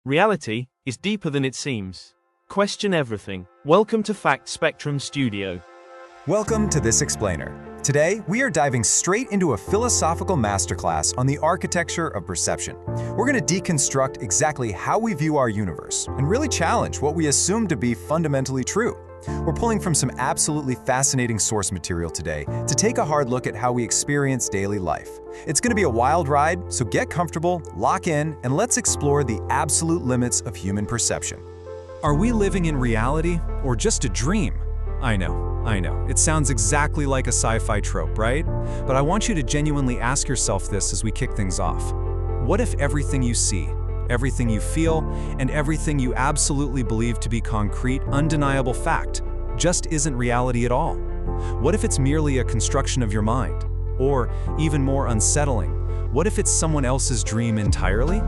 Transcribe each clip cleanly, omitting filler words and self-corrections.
Reality is deeper than it seems. Question everything. Welcome to Fact Spectrum Studio. Welcome to This Explainer. Today, we are diving straight into a philosophical masterclass on the architecture of perception. We're going to deconstruct exactly how we view our universe and really challenge what we assume to be fundamentally true. We're pulling from some absolutely fascinating source material today to take a hard look at how we experience daily life. It's going to be a wild ride, so get comfortable, lock in, and let's explore the absolute limits of human perception. Are we living in reality or just a dream? I know. It sounds exactly like a sci-fi trope, right? But I want you to genuinely ask yourself this as we kick things off. What if everything you see, everything you feel, and everything you absolutely believe to be concrete, undeniable fact just isn't reality at all? What if it's merely a construction of your mind? Or, even more unsettling, what if it's someone else's dream entirely?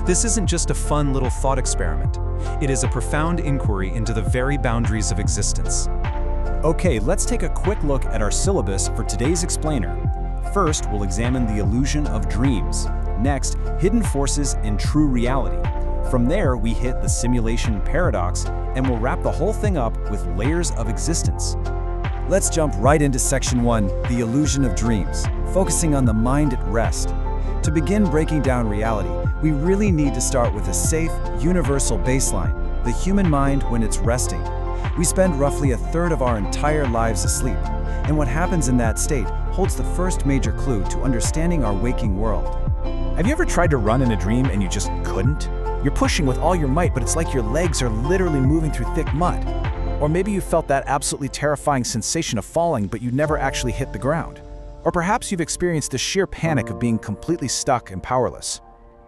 This isn't just a fun little thought experiment. It is a profound inquiry into the very boundaries of existence. Okay, let's take a quick look at our syllabus for today's explainer. First, we'll examine the illusion of dreams. Next, hidden forces and true reality. From there, we hit the simulation paradox, and we'll wrap the whole thing up with layers of existence. Let's jump right into section 1, the illusion of dreams, focusing on the mind at rest. To begin breaking down reality, we really need to start with a safe, universal baseline, the human mind when it's resting. We spend roughly a third of our entire lives asleep, and what happens in that state holds the first major clue to understanding our waking world. Have you ever tried to run in a dream and you just couldn't? You're pushing with all your might, but it's like your legs are literally moving through thick mud. Or maybe you felt that absolutely terrifying sensation of falling, but you never actually hit the ground. Or perhaps you've experienced the sheer panic of being completely stuck and powerless.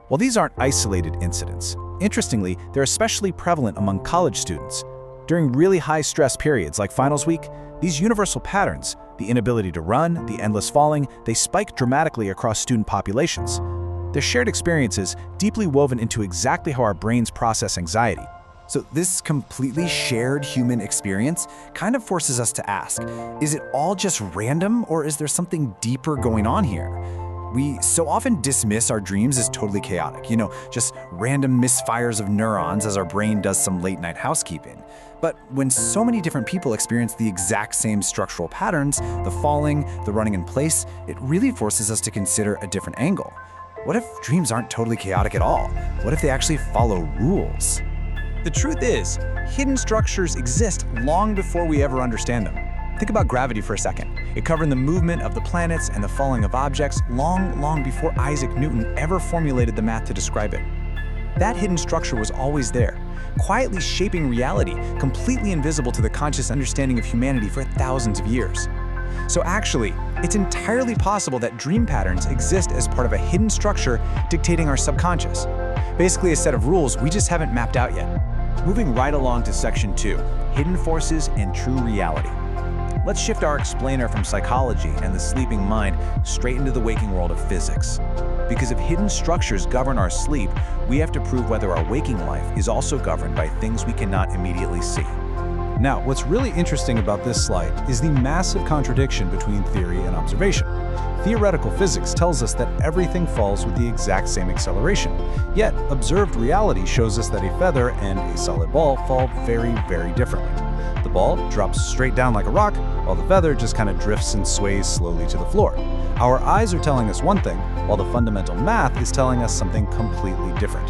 Well, these aren't isolated incidents. Interestingly, they're especially prevalent among college students. During really high-stress periods like finals week, these universal patterns, the inability to run, the endless falling, they spike dramatically across student populations. They're shared experiences deeply woven into exactly how our brains process anxiety. So this completely shared human experience kind of forces us to ask, is it all just random, or is there something deeper going on here? We so often dismiss our dreams as totally chaotic, just random misfires of neurons as our brain does some late-night housekeeping. But when so many different people experience the exact same structural patterns, the falling, the running in place, it really forces us to consider a different angle. What if dreams aren't totally chaotic at all? What if they actually follow rules? The truth is, hidden structures exist long before we ever understand them. Think about gravity for a second. It governed the movement of the planets and the falling of objects long before Isaac Newton ever formulated the math to describe it. That hidden structure was always there, quietly shaping reality, completely invisible to the conscious understanding of humanity for thousands of years. So actually, it's entirely possible that dream patterns exist as part of a hidden structure dictating our subconscious. Basically a set of rules we just haven't mapped out yet. Moving right along to section 2, hidden forces and true reality. Let's shift our explainer from psychology and the sleeping mind straight into the waking world of physics. Because if hidden structures govern our sleep, we have to prove whether our waking life is also governed by things we cannot immediately see. Now, what's really interesting about this slide is the massive contradiction between theory and observation. Theoretical physics tells us that everything falls with the exact same acceleration, yet observed reality shows us that a feather and a solid ball fall very, very differently. The ball drops straight down like a rock, while the feather just kind of drifts and sways slowly to the floor. Our eyes are telling us one thing, while the fundamental math is telling us something completely different.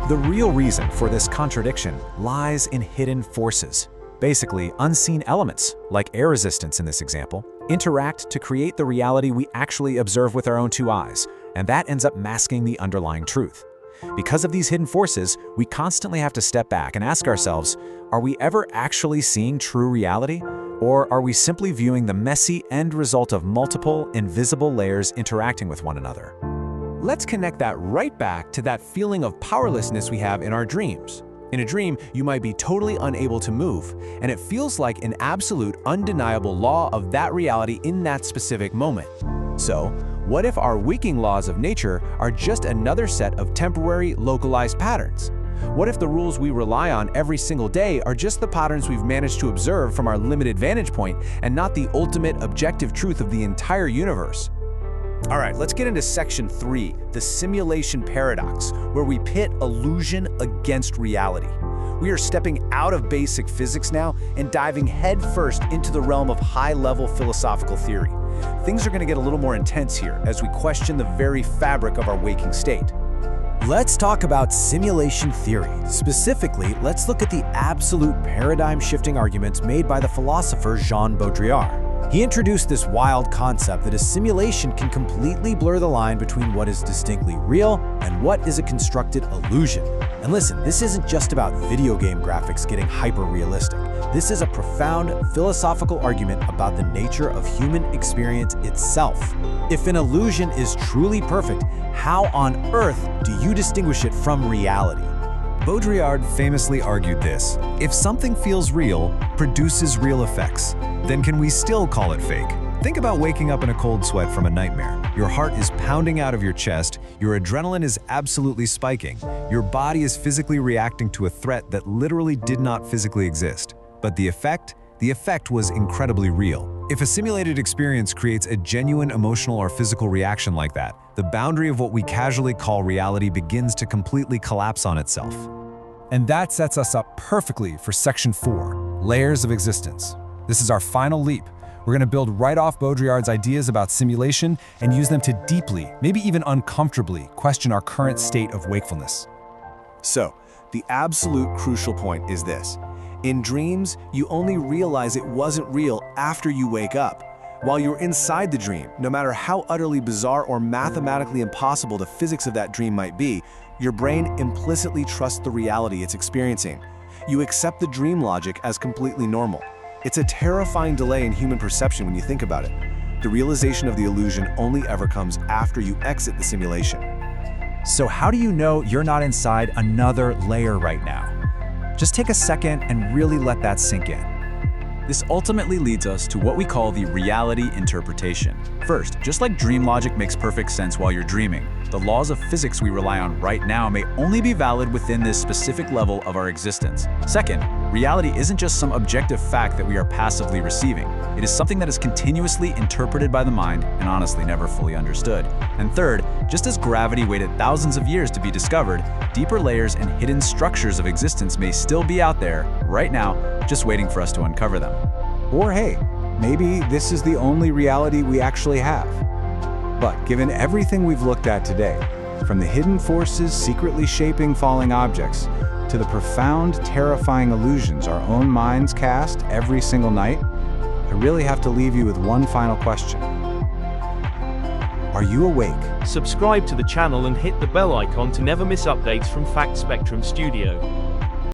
The real reason for this contradiction lies in hidden forces. Basically, unseen elements, like air resistance in this example, interact to create the reality we actually observe with our own two eyes, and that ends up masking the underlying truth. Because of these hidden forces, we constantly have to step back and ask ourselves, are we ever actually seeing true reality? Or are we simply viewing the messy end result of multiple, invisible layers interacting with one another? Let's connect that right back to that feeling of powerlessness we have in our dreams. In a dream, you might be totally unable to move, and it feels like an absolute, undeniable law of that reality in that specific moment. So, what if our waking laws of nature are just another set of temporary, localized patterns? What if the rules we rely on every single day are just the patterns we've managed to observe from our limited vantage point and not the ultimate objective truth of the entire universe? All right, let's get into section 3, the simulation paradox, where we pit illusion against reality. We are stepping out of basic physics now and diving headfirst into the realm of high-level philosophical theory. Things are going to get a little more intense here as we question the very fabric of our waking state. Let's talk about simulation theory. Specifically, let's look at the absolute paradigm-shifting arguments made by the philosopher Jean Baudrillard. He introduced this wild concept that a simulation can completely blur the line between what is distinctly real and what is a constructed illusion. And listen, this isn't just about video game graphics getting hyper-realistic. This is a profound philosophical argument about the nature of human experience itself. If an illusion is truly perfect, how on earth do you distinguish it from reality? Baudrillard famously argued this: if something feels real, produces real effects, then can we still call it fake? Think about waking up in a cold sweat from a nightmare. Your heart is pounding out of your chest, your adrenaline is absolutely spiking, your body is physically reacting to a threat that literally did not physically exist. But the effect was incredibly real. If a simulated experience creates a genuine emotional or physical reaction like that, the boundary of what we casually call reality begins to completely collapse on itself. And that sets us up perfectly for section 4, layers of existence. This is our final leap. We're going to build right off Baudrillard's ideas about simulation and use them to deeply, maybe even uncomfortably, question our current state of wakefulness. So, the absolute crucial point is this. In dreams, you only realize it wasn't real after you wake up. While you're inside the dream, no matter how utterly bizarre or mathematically impossible the physics of that dream might be, your brain implicitly trusts the reality it's experiencing. You accept the dream logic as completely normal. It's a terrifying delay in human perception when you think about it. The realization of the illusion only ever comes after you exit the simulation. So how do you know you're not inside another layer right now? Just take a second and really let that sink in. This ultimately leads us to what we call the reality interpretation. First, just like dream logic makes perfect sense while you're dreaming, the laws of physics we rely on right now may only be valid within this specific level of our existence. Second, reality isn't just some objective fact that we are passively receiving. It is something that is continuously interpreted by the mind and honestly never fully understood. And third, just as gravity waited thousands of years to be discovered, deeper layers and hidden structures of existence may still be out there, right now, just waiting for us to uncover them. Or hey, maybe this is the only reality we actually have. But given everything we've looked at today, from the hidden forces secretly shaping falling objects, to the profound, terrifying illusions our own minds cast every single night, I really have to leave you with one final question. Are you awake? Subscribe to the channel and hit the bell icon to never miss updates from Fact Spectrum Studio.